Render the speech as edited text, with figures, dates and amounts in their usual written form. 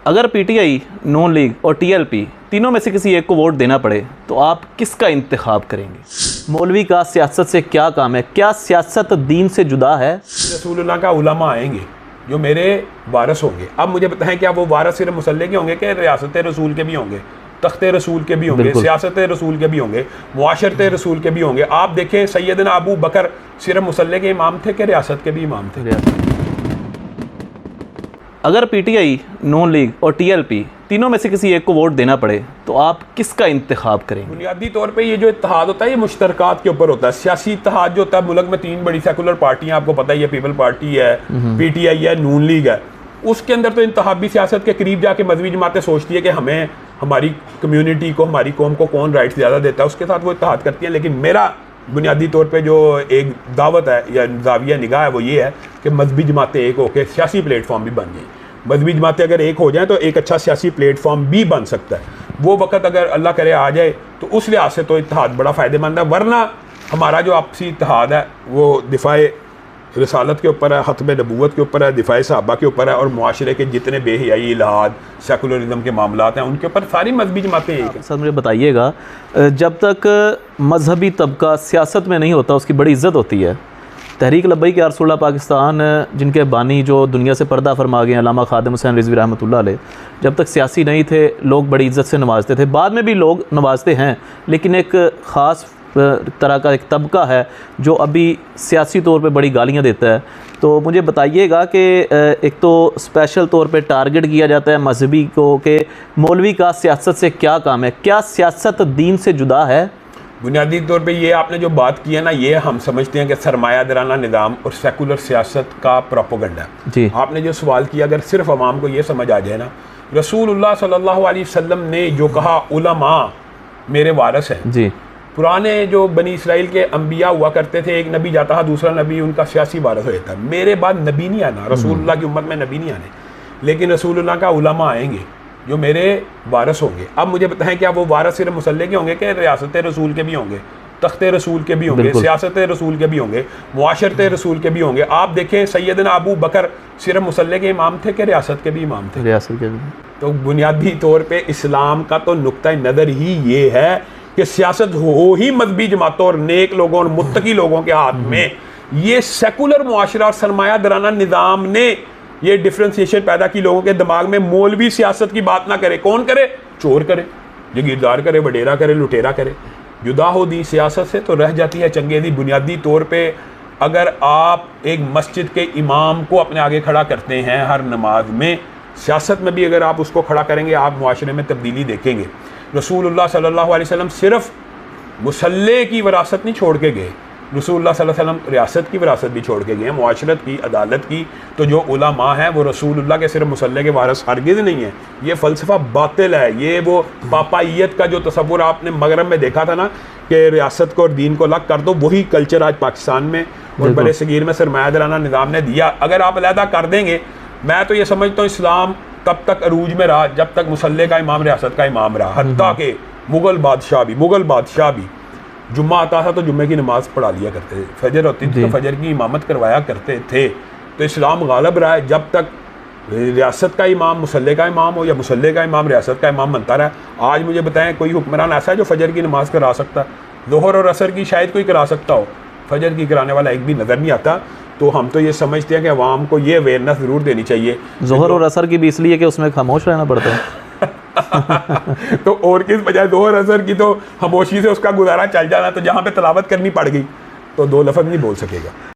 अगर पीटीआई, नून लीग और टीएलपी तीनों में से किसी एक को वोट देना पड़े तो आप किसका इंतखाब करेंगे? मौलवी का सियासत से क्या काम है? क्या सियासत दीन से जुदा है? रसूलुल्लाह का उलमा आएंगे जो मेरे वारस होंगे। अब मुझे बताएं, क्या वो वारस सिर्फ मुसल्ले के होंगे कि रियासत रसूल के भी होंगे, तख्त रसूल के भी होंगे, सियासत रसूल के भी होंगे, मुआशरत रसूल के भी होंगे? आप देखें, सैयदना अबू बकर सिर्फ मुसल्ले के इमाम थे कि रियासत के भी इमाम थे? अगर पीटीआई, नून लीग और टीएलपी तीनों में से किसी एक को वोट देना पड़े तो आप किसका इंतखाब करेंगे? बुनियादी तौर पे ये जो इत्तेहाद होता है ये मुश्तरकात के ऊपर होता है। सियासी इत्तेहाद जो होता है, मुल्क में तीन बड़ी सेकुलर पार्टियां आपको पता ही है, पीपल पार्टी है, पीटीआई है, नून लीग है। उसके अंदर तो इंतखाबी सियासत के करीब जाके मजहबी जमातें सोचती है कि हमें, हमारी कम्यूनिटी को, हमारी कौम को कौन राइट ज़्यादा देता है, उसके साथ वो इत्तेहाद करती है। लेकिन मेरा बुनियादी तौर पे जो एक दावत है या जाविया निगाह है वो ये है कि मजहबी जमातें एक होकर सियासी प्लेटफॉर्म भी बन जाए। मजहबी जमातें अगर एक हो जाएं तो एक अच्छा सियासी प्लेटफॉर्म भी बन सकता है। वो वक्त अगर अल्लाह करे आ जाए तो उस लिहाज से तो इत्तेहाद बड़ा फ़ायदेमंद है। वरना हमारा जो आपसी इत्तेहाद है वो दिफाए रिसालत के ऊपर है, ख़त्म नबूवत के ऊपर है, दिफाए सहाबा के ऊपर है, और मुआशरे के जितने बेहयाई, इलाहाद, सेकुलरिज्म के मामलात हैं उनके ऊपर सारी मजहबी जमातें एक हैं। सर मुझे बताइएगा, जब तक मजहबी तबका सियासत में नहीं होता उसकी बड़ी इज़्ज़त होती है। तहरीक लब्बैक या रसूलुल्लाह पाकिस्तान जिनके बानी जो दुनिया से पर्दा फरमा गए, अल्लामा खादिम हुसैन रिजवी रहमतुल्लाह अलैह, जब तक सियासी नहीं थे लोग बड़ी इज़्ज़त से नवाजते थे। बाद में भी लोग नवाजते हैं, लेकिन एक ख़ास तरह का एक तबका है जो अभी सियासी तौर पे बड़ी गालियां देता है। तो मुझे बताइएगा कि एक तो स्पेशल तौर पे टारगेट किया जाता है मजहबी को कि मौलवी का सियासत से क्या काम है? क्या सियासत दीन से जुदा है? बुनियादी तौर पे ये आपने जो बात की है ना, ये हम समझते हैं कि सरमायादाराना निज़ाम और सेकुलर सियासत का प्रोपोगंडा जी। आपने जो सवाल किया, अगर सिर्फ अवाम को ये समझ आ जाए ना, रसूलुल्लाह सल्लल्लाहु अलैहि वसल्लम ने जो कहा उलमा मेरे वारस हैं जी। पुराने जो बनी इसराइल के अंबिया हुआ करते थे, एक नबी जाता था, दूसरा नबी उनका सियासी वारस हो जाता है। मेरे बाद नबी नहीं आना, रसूलुल्लाह की उम्मत में नबी नहीं आने, लेकिन रसूलुल्लाह का उलमा आएंगे जो मेरे वारस होंगे। अब मुझे बताएं, क्या वो वारस सिर्फ मुसल्ले के होंगे कि रियासत रसूल के भी होंगे, तख्त रसूल के भी होंगे, सियासत रसूल के भी होंगे, मुआशरत रसूल के भी होंगे? आप देखें, सैयदना अबू बकर सिर्फ मुसल्ले के इमाम थे कि रियासत के भी इमाम थे? रियासत के भी। तो बुनियादी तौर पे इस्लाम का तो नुक्ता नज़र ही ये है कि सियासत हो ही मजहबी जमातों और नेक लोगों और मुत्तकी लोगों के हाथ में। ये सेकुलर मुआशरा और सरमायादाराना निज़ाम ने ये डिफ्रेंसिएशन पैदा की लोगों के दिमाग में। मौलवी सियासत की बात ना करे, कौन करे? चोर करे, जगीरदार करे, वडेरा करे, लुटेरा करे। जुदा हो दी सियासत से तो रह जाती है चंगेज़ी। बुनियादी तौर पे अगर आप एक मस्जिद के इमाम को अपने आगे खड़ा करते हैं हर नमाज में, सियासत में भी अगर आप उसको खड़ा करेंगे आप मुआशरे में तब्दीली देखेंगे। रसूलुल्लाह सल्लल्लाहु अलैहि वसल्लम सिर्फ मुसल्ले की विरासत नहीं छोड़ के गए, रसूलुल्लाह सल्लल्लाहु अलैहि वसल्लम रियासत की विरासत भी छोड़ के गए हैं, मुआशरत की, अदालत की। तो जो उलमा हैं वो रसूलुल्लाह के सिर्फ मुसल्ले के वारस हरगिज़ नहीं है। ये फ़लसफ़ा बातिल है। ये वो पापाइयत का जो तसव्वुर आपने मगरब में देखा था ना कि रियासत को और दीन को अलग कर दो, वही कल्चर आज पाकिस्तान में और बड़े सगीर में सरमायादाराना निज़ाम ने दिया। अगर आप अलहदा कर देंगे, मैं तो ये समझता हूँ इस्लाम तब तक अरूज में रहा जब तक मुसल्ले का इमाम रियासत का इमाम रहा। हत्ता के मुग़ल बादशाह भी जुम्मा आता था तो जुम्मे की नमाज़ पढ़ा लिया करते थे, फजर होती थी तो फजर की इमामत करवाया करते थे। तो इस्लाम गालिब रहा है जब तक रियासत का इमाम मुसल्ले का इमाम हो या मुसल्ले का इमाम रियासत का इमाम बनता रहा। आज मुझे बताएं, कोई हुक्मरान ऐसा है जो फजर की नमाज़ करा सकता? ज़ोहर और असर की शायद कोई करा सकता हो, फजर की कराने वाला एक भी नज़र नहीं आता। तो हम तो ये समझते हैं कि अवाम को ये अवेयरनेस ज़रूर देनी चाहिए। ज़ोहर और असर की भी इसलिए कि उसमें खामोश रहना पड़ता है। तो और किस बजाय ज़ोहर असर की तो खामोशी से उसका गुजारा चल जाना, तो जहाँ पे तलावत करनी पड़ गई तो दो लफ्ज़ नहीं बोल सकेगा।